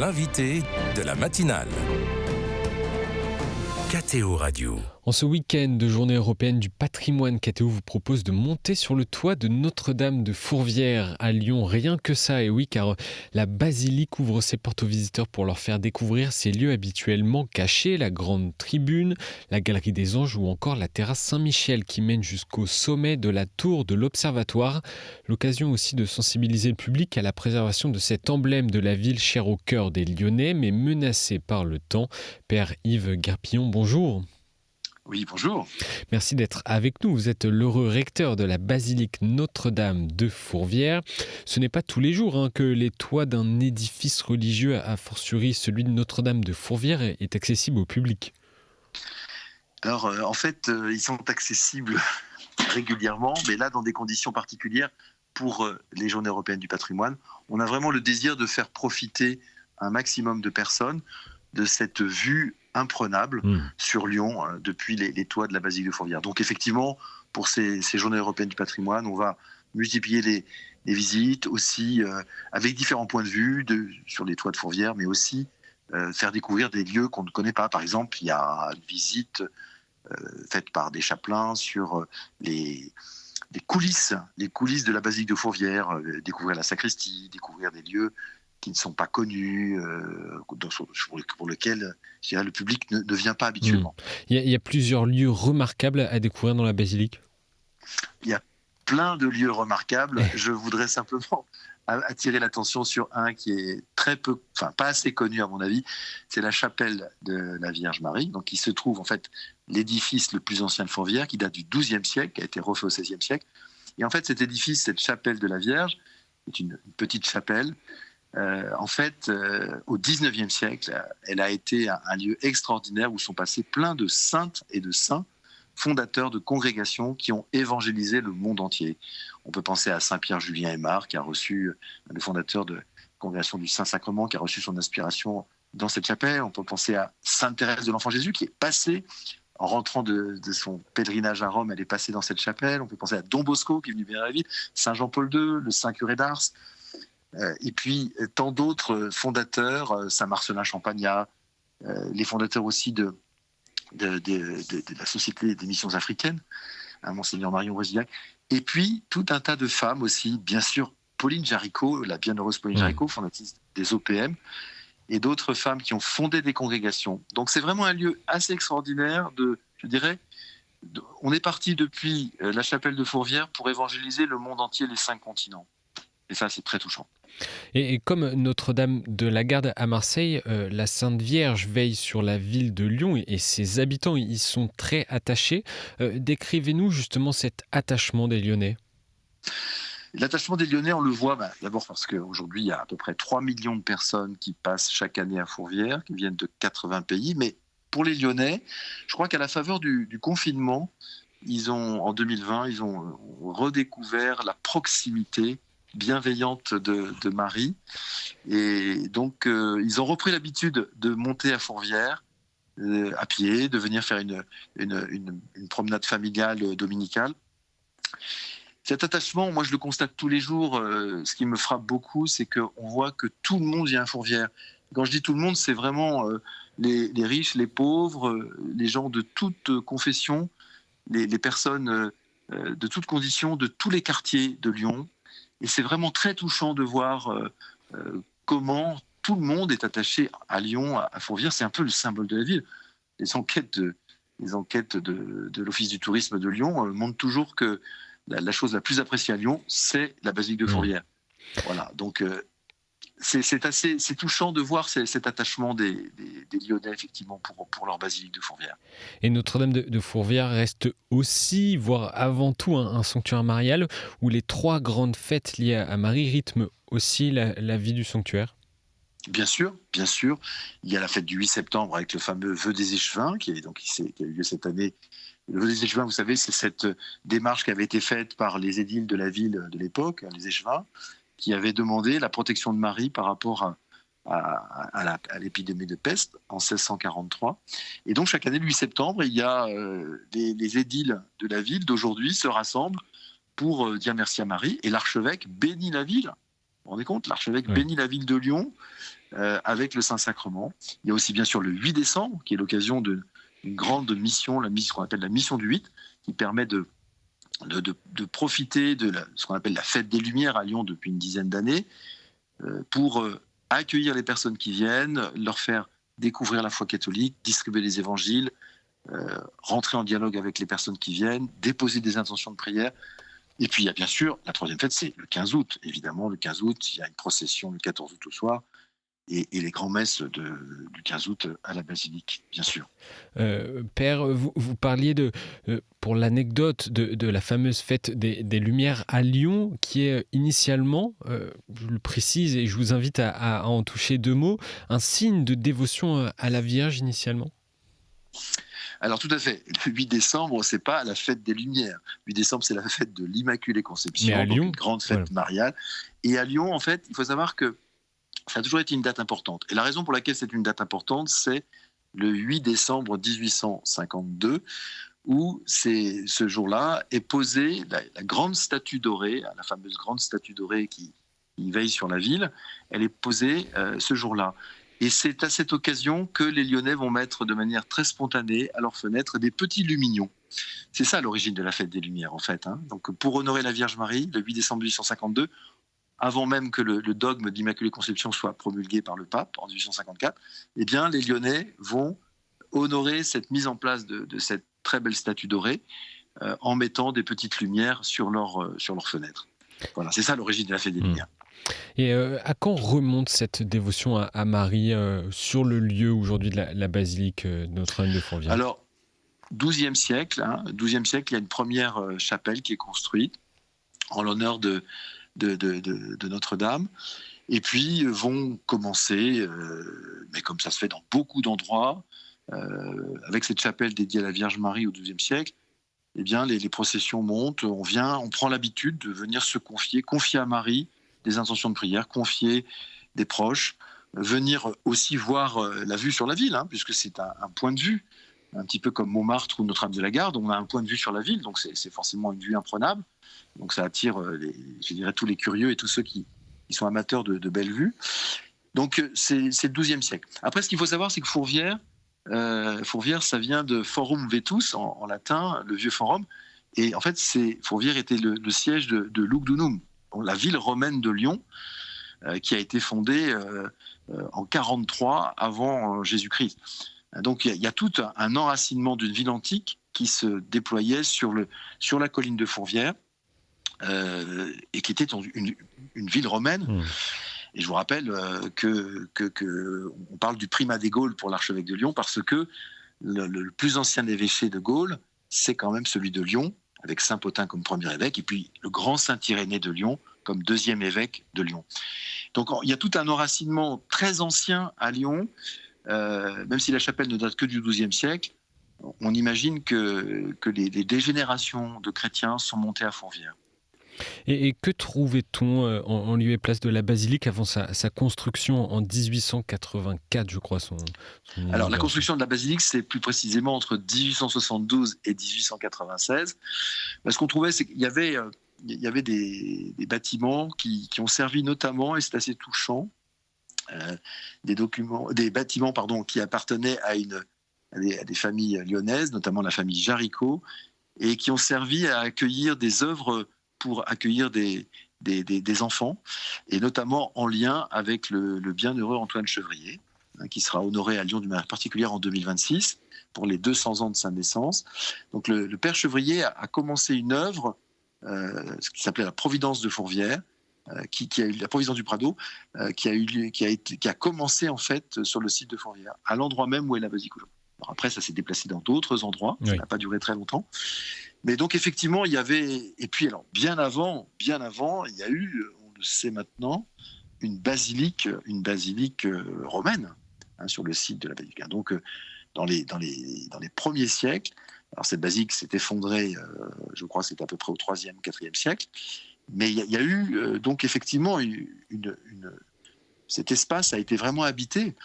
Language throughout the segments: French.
l'invité de la matinale. KTO Radio. En ce week-end de journée européenne du patrimoine, KTO vous propose de monter sur le toit de Notre-Dame de Fourvière à Lyon. Rien que ça, et oui, car la basilique ouvre ses portes aux visiteurs pour leur faire découvrir ses lieux habituellement cachés, la grande tribune, la galerie des anges ou encore la terrasse Saint-Michel qui mène jusqu'au sommet de la tour de l'Observatoire. L'occasion aussi de sensibiliser le public à la préservation de cet emblème de la ville cher au cœur des Lyonnais, mais menacé par le temps. Père Yves Guerpillon, bonjour. Oui, bonjour. Merci d'être avec nous. Vous êtes l'heureux recteur de la basilique Notre-Dame de Fourvière. Ce n'est pas tous les jours que les toits d'un édifice religieux, a fortiori celui de Notre-Dame de Fourvière, est accessible au public. Alors, en fait, ils sont accessibles régulièrement, mais là, dans des conditions particulières pour les Journées européennes du patrimoine. On a vraiment le désir de faire profiter un maximum de personnes de cette vue imprenable sur Lyon depuis les toits de la basilique de Fourvière. Donc effectivement, pour ces Journées européennes du patrimoine, on va multiplier les visites aussi avec différents points de vue sur les toits de Fourvière, mais aussi faire découvrir des lieux qu'on ne connaît pas. Par exemple, il y a une visite faite par des chapelains sur les coulisses de la basilique de Fourvière, découvrir la sacristie, découvrir des lieux qui ne sont pas connus, pour lesquels je dirais, le public ne vient pas habituellement. Il y a plusieurs lieux remarquables à découvrir dans la basilique. Il y a plein de lieux remarquables. Je voudrais simplement attirer l'attention sur un qui est pas assez connu à mon avis. C'est la chapelle de la Vierge Marie, donc qui se trouve en fait l'édifice le plus ancien de Fourvière, qui date du XIIe siècle, qui a été refait au XVIe siècle. Et en fait, cet édifice, cette chapelle de la Vierge, est une petite chapelle. Au XIXe siècle, elle a été un lieu extraordinaire où sont passés plein de saintes et de saints fondateurs de congrégations qui ont évangélisé le monde entier. On peut penser à Saint-Pierre Julien Aymar, qui a reçu, le fondateur de la congrégation du Saint-Sacrement, qui a reçu son inspiration dans cette chapelle. On peut penser à Sainte Thérèse de l'Enfant Jésus, qui est passée, en rentrant de son pèlerinage à Rome, elle est passée dans cette chapelle. On peut penser à Don Bosco, qui est venu bénir la ville, Saint Jean-Paul II, le Saint Curé d'Ars. Et puis tant d'autres fondateurs, Saint-Marcellin Champagnat, les fondateurs aussi de la Société des missions africaines, Monseigneur Marion Rézillac, et puis tout un tas de femmes aussi, bien sûr Pauline Jaricot, la bienheureuse Pauline Jaricot, fondatrice des OPM, et d'autres femmes qui ont fondé des congrégations. Donc c'est vraiment un lieu assez extraordinaire on est parti depuis la chapelle de Fourvière pour évangéliser le monde entier, les 5 continents. Et ça, c'est très touchant. Et comme Notre-Dame de la Garde à Marseille, la Sainte Vierge veille sur la ville de Lyon et ses habitants y sont très attachés. Décrivez-nous justement cet attachement des Lyonnais. L'attachement des Lyonnais, on le voit d'abord parce qu'aujourd'hui, il y a à peu près 3 millions de personnes qui passent chaque année à Fourvière, qui viennent de 80 pays. Mais pour les Lyonnais, je crois qu'à la faveur du confinement, en 2020, ils ont redécouvert la proximité bienveillante de Marie, et donc ils ont repris l'habitude de monter à Fourvière à pied, de venir faire une promenade familiale dominicale. Cet attachement, moi je le constate tous les jours. Ce qui me frappe beaucoup, c'est qu'on voit que tout le monde vient à Fourvière. Quand je dis tout le monde, c'est vraiment les riches, les pauvres, les gens de toute confession, les personnes de toutes conditions, de tous les quartiers de Lyon. Et c'est vraiment très touchant de voir comment tout le monde est attaché à Lyon, à Fourvière. C'est un peu le symbole de la ville. Les enquêtes de l'Office du tourisme de Lyon montrent toujours que la chose la plus appréciée à Lyon, c'est la basilique de Fourvière. Voilà, donc c'est touchant de voir cet attachement des Lyonnais, effectivement, pour leur basilique de Fourvière. Et Notre-Dame de Fourvière reste aussi, voire avant tout, un sanctuaire marial où les 3 grandes fêtes liées à Marie rythment aussi la vie du sanctuaire. Bien sûr. Il y a la fête du 8 septembre avec le fameux vœu des échevins qui a eu lieu cette année. Le vœu des échevins, vous savez, c'est cette démarche qui avait été faite par les édiles de la ville de l'époque, les échevins, qui avait demandé la protection de Marie par rapport à l'épidémie de peste en 1643. Et donc, chaque année, le 8 septembre, il y a les édiles de la ville d'aujourd'hui se rassemblent pour dire merci à Marie. Et l'archevêque bénit la ville vous vous rendez compte, l'archevêque Oui. bénit la ville de Lyon avec le Saint-Sacrement. Il y a aussi bien sûr le 8 décembre, qui est l'occasion d'une grande mission, qu'on appelle la mission du 8, qui permet de profiter de ce qu'on appelle la fête des Lumières à Lyon depuis une dizaine d'années, pour accueillir les personnes qui viennent, leur faire découvrir la foi catholique, distribuer les évangiles, rentrer en dialogue avec les personnes qui viennent, déposer des intentions de prière. Et puis il y a bien sûr la troisième fête, c'est le 15 août. Évidemment, le 15 août, il y a une procession le 14 août au soir, et les grands-messes du 15 août à la basilique, bien sûr. Père, vous parliez pour l'anecdote de la fameuse fête des Lumières à Lyon, qui est initialement, je le précise et je vous invite à en toucher deux mots, un signe de dévotion à la Vierge initialement. Alors tout à fait, le 8 décembre, c'est pas la fête des Lumières. Le 8 décembre, c'est la fête de l'Immaculée Conception, Mais à donc Lyon, une grande fête mariale. Et à Lyon, en fait, il faut savoir que ça a toujours été une date importante. Et la raison pour laquelle c'est une date importante, c'est le 8 décembre 1852, où ce jour-là est posée la grande statue dorée, la fameuse grande statue dorée qui veille sur la ville. Elle est posée ce jour-là. Et c'est à cette occasion que les Lyonnais vont mettre de manière très spontanée à leurs fenêtres des petits lumignons. C'est ça l'origine de la fête des Lumières, en fait. Donc, pour honorer la Vierge Marie, le 8 décembre 1852, avant même que le dogme d'Immaculée Conception soit promulgué par le pape en 1854, eh bien, les Lyonnais vont honorer cette mise en place de cette très belle statue dorée en mettant des petites lumières sur leurs fenêtres. Voilà, c'est ça l'origine de la fête des Lumières. Et à quand remonte cette dévotion à Marie sur le lieu aujourd'hui de la basilique Notre-Dame de Fourvière ? Alors, 12e siècle, il y a une première chapelle qui est construite en l'honneur de Notre-Dame. Et puis vont commencer, mais comme ça se fait dans beaucoup d'endroits, avec cette chapelle dédiée à la Vierge Marie au XIIe siècle, eh bien, les processions montent, on prend l'habitude de venir se confier à Marie des intentions de prière, confier des proches, venir aussi voir la vue sur la ville, puisque c'est un point de vue, un petit peu comme Montmartre ou Notre-Dame de la Garde, on a un point de vue sur la ville, donc c'est forcément une vue imprenable. Donc ça attire, je dirais, tous les curieux et tous ceux qui sont amateurs de belles vues. Donc c'est le XIIe siècle. Après, ce qu'il faut savoir, c'est que Fourvière, ça vient de Forum Vetus, en latin, le vieux forum. Et en fait, Fourvière était le siège de Lugdunum, la ville romaine de Lyon, qui a été fondée en 43 avant Jésus-Christ. Donc il y a tout un enracinement d'une ville antique qui se déployait sur la colline de Fourvière, et qui était une ville romaine. Et je vous rappelle on parle du primat des Gaules pour l'archevêque de Lyon, parce que le plus ancien évêché de Gaulle, c'est quand même celui de Lyon, avec Saint Pothin comme premier évêque, et puis le grand Saint Irénée de Lyon comme deuxième évêque de Lyon. Donc il y a tout un enracinement très ancien à Lyon, même si la chapelle ne date que du XIIe siècle. On imagine que des générations de chrétiens sont montés à Fourvière. Et que trouvait-on en lieu et place de la basilique avant sa construction en 1884, je crois, Alors, la construction de la basilique, c'est plus précisément entre 1872 et 1896. Ce qu'on trouvait, c'est qu'il y avait des bâtiments qui ont servi notamment, et c'est assez touchant, des bâtiments qui appartenaient à des familles lyonnaises, notamment la famille Jaricot, et qui ont servi à accueillir des œuvres pour accueillir des enfants, et notamment en lien avec le bienheureux Antoine Chevrier, qui sera honoré à Lyon d'une manière particulière en 2026, pour les 200 ans de sa naissance. Donc le père Chevrier a commencé une œuvre, ce qui s'appelait la Providence de Fourvière, qui a eu la Providence du Prado, qui a commencé en fait sur le site de Fourvière, à l'endroit même où est la basilique aujourd'hui. Alors après, ça s'est déplacé dans d'autres endroits, ça n'a pas duré très longtemps. Mais donc effectivement, il y avait, et puis alors bien avant, il y a eu, on le sait maintenant, une basilique romaine sur le site de la basilique. Donc dans les premiers siècles, alors cette basilique s'est effondrée, je crois que c'était à peu près au 3e, 4e siècle, mais il y a eu donc effectivement cet espace a été vraiment habité.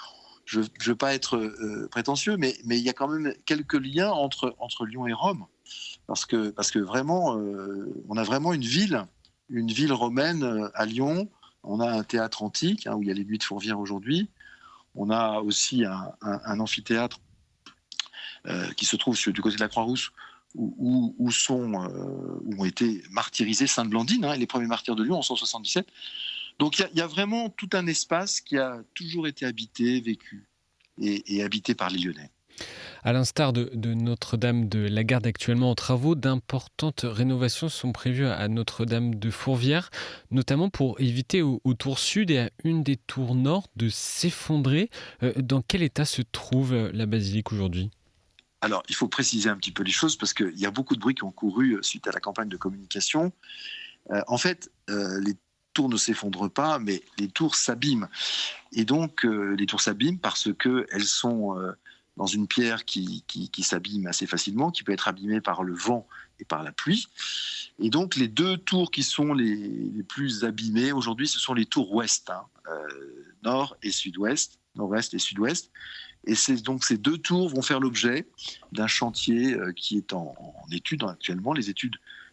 Je ne veux pas être prétentieux, mais il y a quand même quelques liens entre Lyon et Rome. Parce que vraiment, on a vraiment une ville romaine à Lyon, On a un théâtre antique, où il y a les Nuits de Fourvière aujourd'hui. On a aussi un amphithéâtre qui se trouve du côté de la Croix-Rousse, où ont été martyrisés Sainte Blandine, les premiers martyrs de Lyon en 177. Donc il y a vraiment tout un espace qui a toujours été habité, vécu et habité par les Lyonnais. À l'instar de Notre-Dame de la Garde actuellement en travaux, d'importantes rénovations sont prévues à Notre-Dame de Fourvière, notamment pour éviter au tour sud et à une des tours nord de s'effondrer. Dans quel état se trouve la basilique aujourd'hui ? Alors, il faut préciser un petit peu les choses parce qu'il y a beaucoup de bruit qui ont couru suite à la campagne de communication. En fait, les tours ne s'effondrent pas, mais les tours s'abîment. Et donc, les tours s'abîment parce qu'elles sont dans une pierre qui s'abîme assez facilement, qui peut être abîmée par le vent et par la pluie. Et donc, les deux tours qui sont les plus abîmées aujourd'hui, ce sont les tours ouest, nord et sud-ouest, nord-est et sud-ouest. Et donc ces deux tours vont faire l'objet d'un chantier qui est en étude actuellement. Les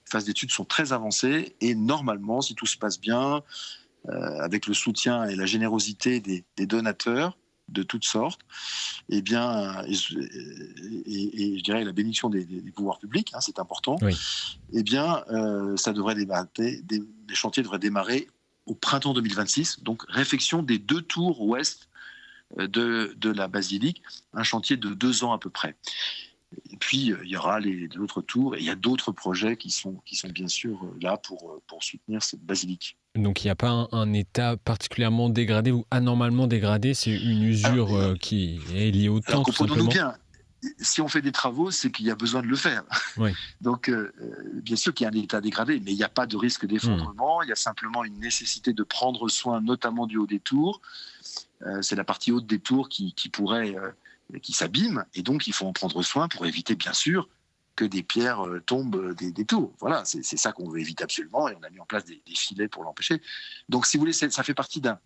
phases d'études sont très avancées et normalement, si tout se passe bien, avec le soutien et la générosité des donateurs de toutes sortes, et je dirais la bénédiction des pouvoirs publics, c'est important. Oui. Ça devrait démarrer, les chantiers devraient démarrer au printemps 2026. Donc réfection des deux tours ouest de la basilique, un chantier de 2 ans à peu près. Et puis il y aura les autres tours et il y a d'autres projets qui sont bien sûr là pour soutenir cette basilique. Donc il n'y a pas un état particulièrement dégradé ou anormalement dégradé, c'est une usure qui est liée au temps tout simplement. Bien, si on fait des travaux, c'est qu'il y a besoin de le faire. Oui. Donc bien sûr qu'il y a un état dégradé, mais il n'y a pas de risque d'effondrement, il y a simplement une nécessité de prendre soin notamment du haut des tours. C'est la partie haute des tours qui s'abîme, et donc il faut en prendre soin pour éviter bien sûr que des pierres tombent des tours. Voilà, c'est ça qu'on veut éviter absolument, et on a mis en place des filets pour l'empêcher. Donc si vous voulez, ça fait partie d'un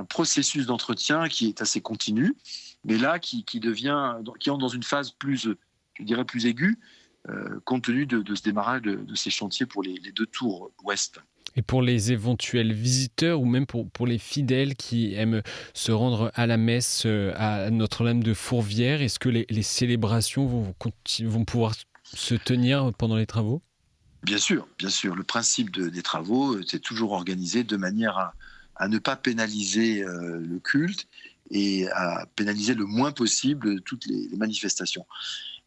processus d'entretien qui est assez continu, mais là qui entre dans une phase plus aiguë, compte tenu de ce démarrage de ces chantiers pour les deux tours ouest. Et pour les éventuels visiteurs ou même pour les fidèles qui aiment se rendre à la messe à Notre-Dame de Fourvière, est-ce que les célébrations vont pouvoir se tenir pendant les travaux ? Bien sûr. Le principe des travaux, c'est toujours organisé de manière à ne pas pénaliser le culte et à pénaliser le moins possible toutes les manifestations.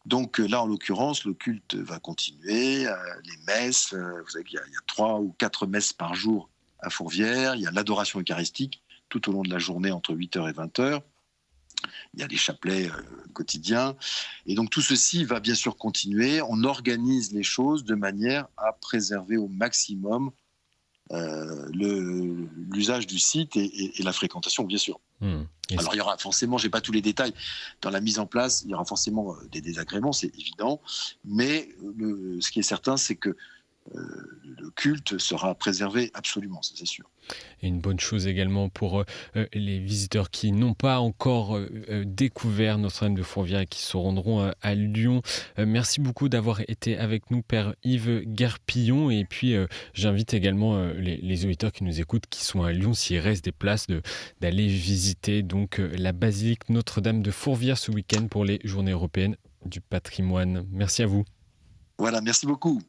Donc là, en l'occurrence, le culte va continuer, les messes, vous savez qu'il y a 3 ou 4 messes par jour à Fourvière, il y a l'adoration eucharistique tout au long de la journée entre 8h et 20h, il y a les chapelets quotidiens, et donc tout ceci va bien sûr continuer. On organise les choses de manière à préserver au maximum l'usage du site et la fréquentation, bien sûr. Alors il y aura forcément, je n'ai pas tous les détails, dans la mise en place, il y aura forcément des désagréments, c'est évident, mais ce qui est certain, c'est que le culte sera préservé absolument, ça c'est sûr. Et une bonne chose également pour les visiteurs qui n'ont pas encore découvert Notre-Dame de Fourvière et qui se rendront à Lyon. Merci beaucoup d'avoir été avec nous, Père Yves Guerpillon. Et puis j'invite également les auditeurs qui nous écoutent, qui sont à Lyon, s'il reste des places, d'aller visiter donc la basilique Notre-Dame de Fourvière ce week-end pour les Journées européennes du patrimoine. Merci à vous. Voilà, merci beaucoup.